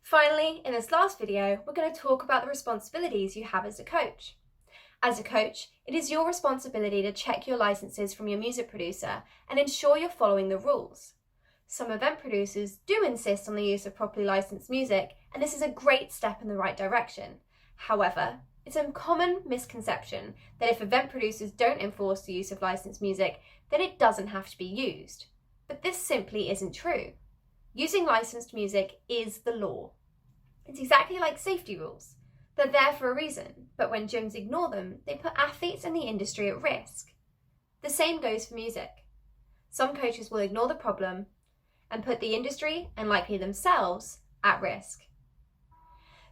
Finally, in this last video, we're going to talk about the responsibilities you have as a coach. As a coach, it is your responsibility to check your licenses from your music producer and ensure you're following the rules. Some event producers do insist on the use of properly licensed music, and this is a great step in the right direction. However, it's a common misconception that if event producers don't enforce the use of licensed music, then it doesn't have to be used. But this simply isn't true. Using licensed music is the law. It's exactly like safety rules. They're there for a reason, but when gyms ignore them, they put athletes and the industry at risk. The same goes for music. Some coaches will ignore the problem and put the industry, and likely themselves, at risk.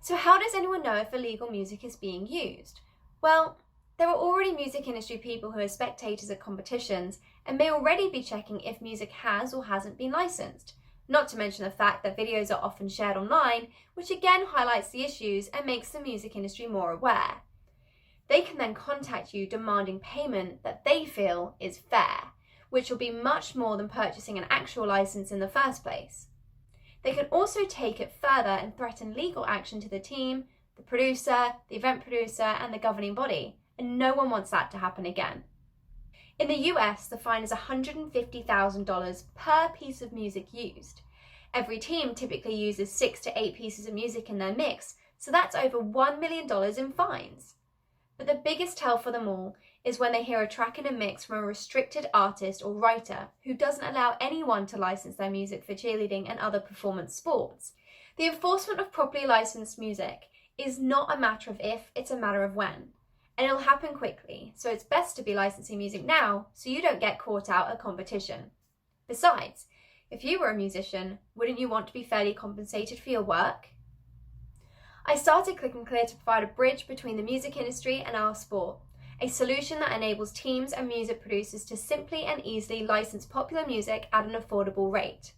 So how does anyone know if illegal music is being used? Well, there are already music industry people who are spectators at competitions and may already be checking if music has or hasn't been licensed. Not to mention the fact that videos are often shared online, which again highlights the issues and makes the music industry more aware. They can then contact you demanding payment that they feel is fair, which will be much more than purchasing an actual license in the first place. They can also take it further and threaten legal action to the team, the producer, the event producer, and the governing body, and no one wants that to happen again. In the US, the fine is $150,000 per piece of music used. Every team typically uses 6 to 8 pieces of music in their mix, so that's over $1 million in fines. But the biggest tell for them all is when they hear a track in a mix from a restricted artist or writer who doesn't allow anyone to license their music for cheerleading and other performance sports. The enforcement of properly licensed music is not a matter of if, it's a matter of when. And it'll happen quickly, so it's best to be licensing music now so you don't get caught out at competition. Besides, if you were a musician, wouldn't you want to be fairly compensated for your work? I started ClicknClear to provide a bridge between the music industry and our sport, a solution that enables teams and music producers to simply and easily license popular music at an affordable rate.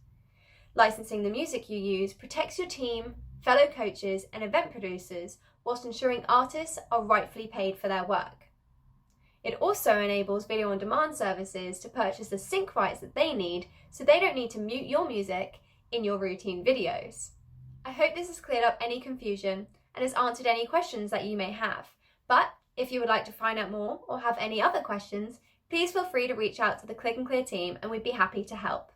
Licensing the music you use protects your team, fellow coaches, and event producers, whilst ensuring artists are rightfully paid for their work. It also enables video on demand services to purchase the sync rights that they need so they don't need to mute your music in your routine videos. I hope this has cleared up any confusion and has answered any questions that you may have. But if you would like to find out more or have any other questions, please feel free to reach out to the ClicknClear team and we'd be happy to help.